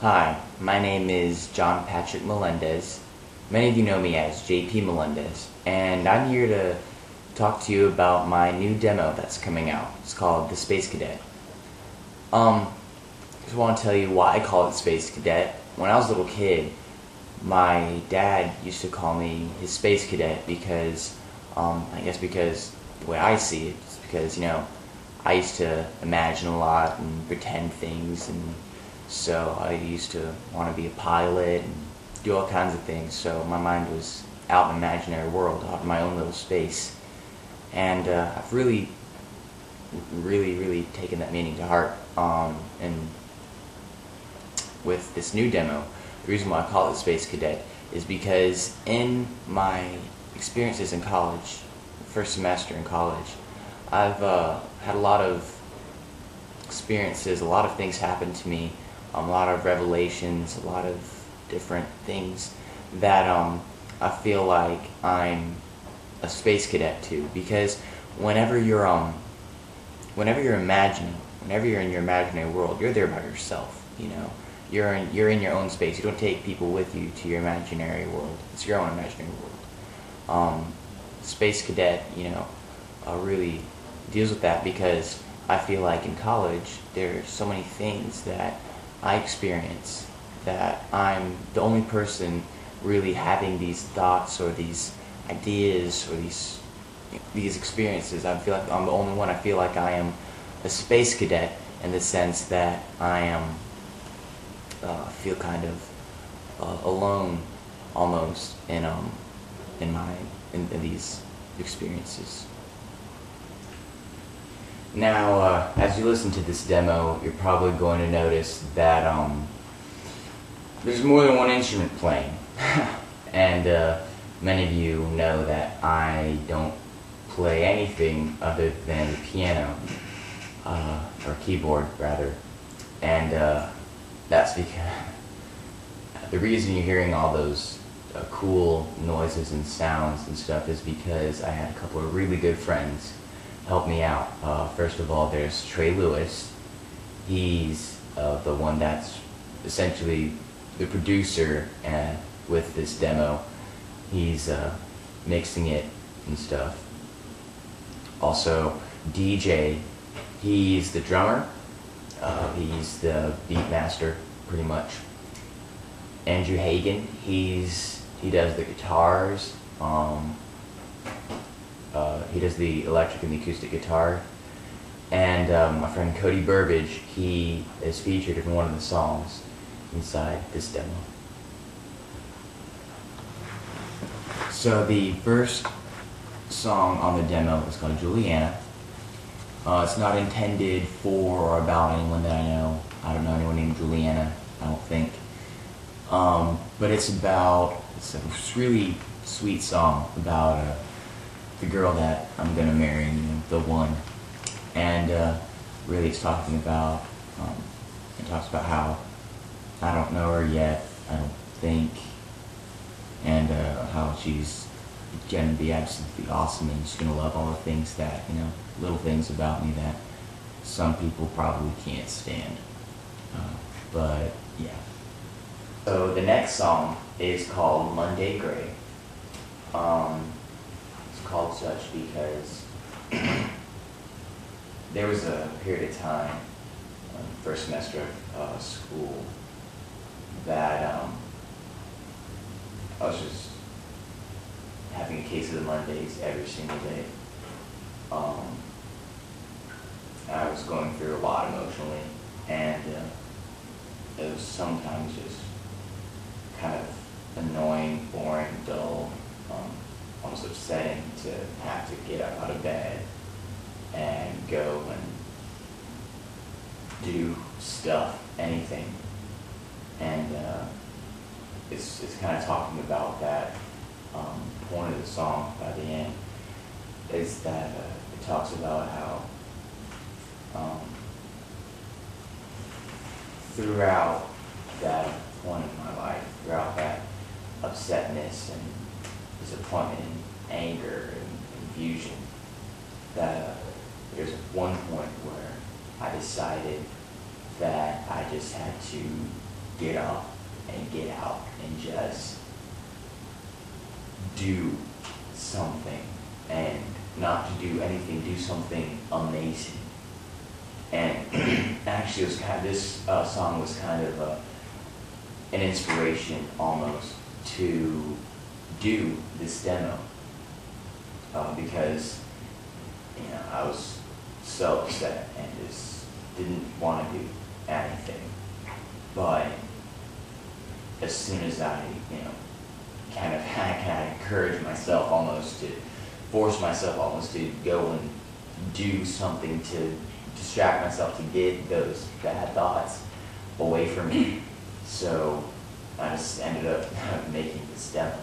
Hi, my name is John Patrick Melendez. Many of you know me as JP Melendez, and I'm here to talk to you about my new demo that's coming out. It's called The Space Cadet. Just want to tell you why I call it Space Cadet. When I was a little kid, my dad used to call me his Space Cadet because, I guess because the way I see it, it's because, I used to imagine a lot and pretend things, and so I used to want to be a pilot and do all kinds of things. So my mind was out in an imaginary world, out in my own little space. And I've really taken that meaning to heart. And with this new demo, the reason why I call it Space Cadet is because in my experiences in college, first semester in college, I've had a lot of experiences, a lot of things happen to me, a lot of revelations, a lot of different things that I feel like I'm a space cadet to. Because whenever you're imagining, whenever you're in your imaginary world, you're there by yourself. You're in your own space. You don't take people with you to your imaginary world. It's your own imaginary world. Space Cadet, really deals with that, because I feel like in college there are so many things that I experience that I'm the only person really having these thoughts or these ideas or these experiences. I feel like I'm the only one. I feel like I am a space cadet in the sense that I am feel kind of alone almost in these experiences. Now, as you listen to this demo, you're probably going to notice that there's more than one instrument playing. And many of you know that I don't play anything other than the piano, or keyboard rather. And that's because the reason you're hearing all those cool noises and sounds and stuff is because I had a couple of really good friends help me out. First of all, there's Trey Lewis. He's the one that's essentially the producer with this demo. He's mixing it and stuff. Also, DJ, he's the drummer. He's the beat master, pretty much. Andrew Hagen, he does the guitars. He does the electric and the acoustic guitar. And my friend Cody Burbage, he is featured in one of the songs inside this demo. So the first song on the demo is called Juliana. It's not intended for or about anyone that I know. I don't know anyone named Juliana, I don't think. But it's a really sweet song about the girl that I'm gonna marry, the one. And really it's talking about, it talks about how I don't know her yet, I don't think, and how she's gonna be absolutely awesome, and she's gonna love all the things that, little things about me that some people probably can't stand. But yeah. So the next song is called Monday Gray. It's called such because there was a period of time, first semester of school, that I was just having a case of the Mondays every single day. I was going through a lot emotionally, and it was sometimes just kind of annoying, boring, dull, almost upsetting to have to get up out of bed and go and do stuff, anything. And it's kind of talking about that point of the song by the end, is that it talks about how throughout that point in my life, throughout that upsetness and disappointment and anger and confusion, that there's one point where I decided that I just had to get up and get out and just do something, and not to do anything, do something amazing. And actually, this song was kind of an inspiration almost to do this demo, because I was so upset and just didn't want to do anything. But as soon as I kind of encourage myself almost to force myself almost to go and do something to distract myself, to get those bad thoughts away from me. So I just ended up making this demo.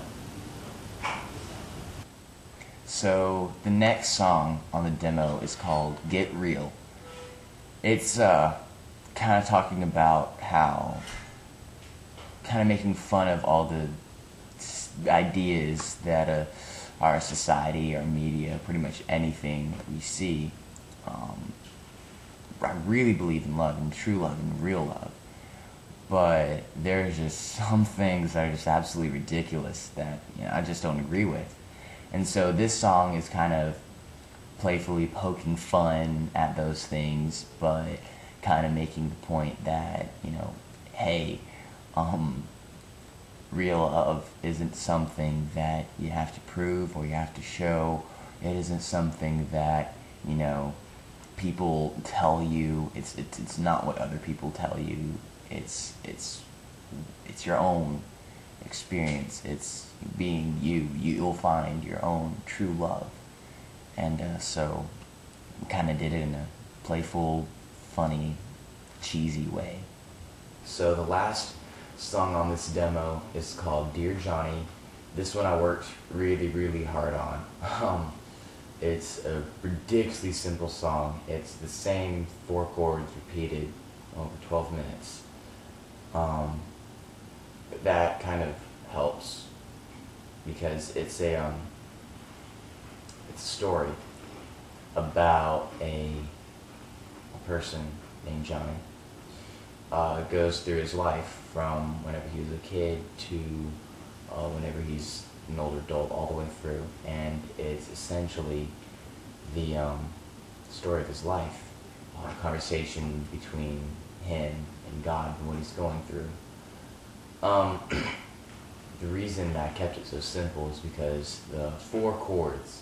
So the next song on the demo is called Get Real. It's kind of talking about how, kind of making fun of all the ideas that our society, our media, pretty much anything that we see. I really believe in love, and true love, and real love. But there's just some things that are just absolutely ridiculous that I just don't agree with. And so this song is kind of playfully poking fun at those things, but kind of making the point that, hey, real love isn't something that you have to prove or you have to show. It isn't something that, people tell you. It's not what other people tell you. It's your own experience. It's being you. You'll find your own true love. And so kind of did it in a playful, funny, cheesy way. So the last song on this demo is called Dear Johnny. This one I worked really, really hard on. It's a ridiculously simple song. It's the same 4 chords repeated over 12 minutes. But that kind of helps because it's a story about a person named Johnny. Goes through his life from whenever he was a kid to whenever he's an older adult, all the way through, and it's essentially the story of his life, a conversation between him and God and what he's going through. The reason that I kept it so simple is because the 4 chords,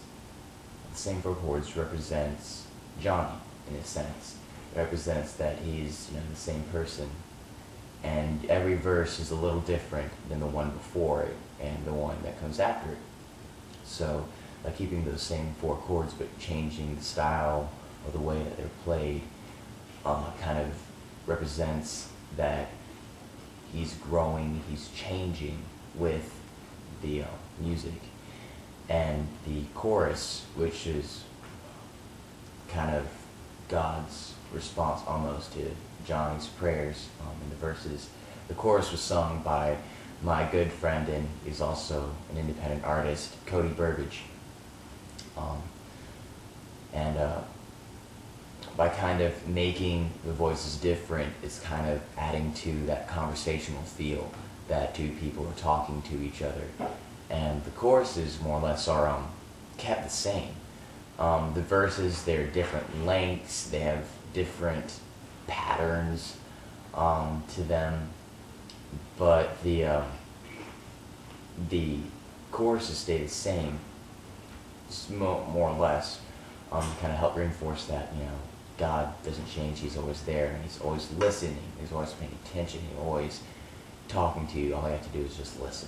the same 4 chords, represents Johnny in a sense. It represents that he's the same person, and every verse is a little different than the one before it and the one that comes after it. So by keeping those same 4 chords but changing the style or the way that they're played, kind of represents that he's growing, he's changing with the music. And the chorus, which is kind of God's response almost to Johnny's prayers in the verses. The chorus was sung by my good friend, and he's also an independent artist, Cody Burbage. By kind of making the voices different, it's kind of adding to that conversational feel that 2 people are talking to each other. And the choruses more or less are kept the same. The verses, they're different lengths, they have different patterns to them, but the choruses stay the same, more or less, kind of help reinforce that God doesn't change. He's always there, and he's always listening, he's always paying attention, he's always talking to you. All you have to do is just listen.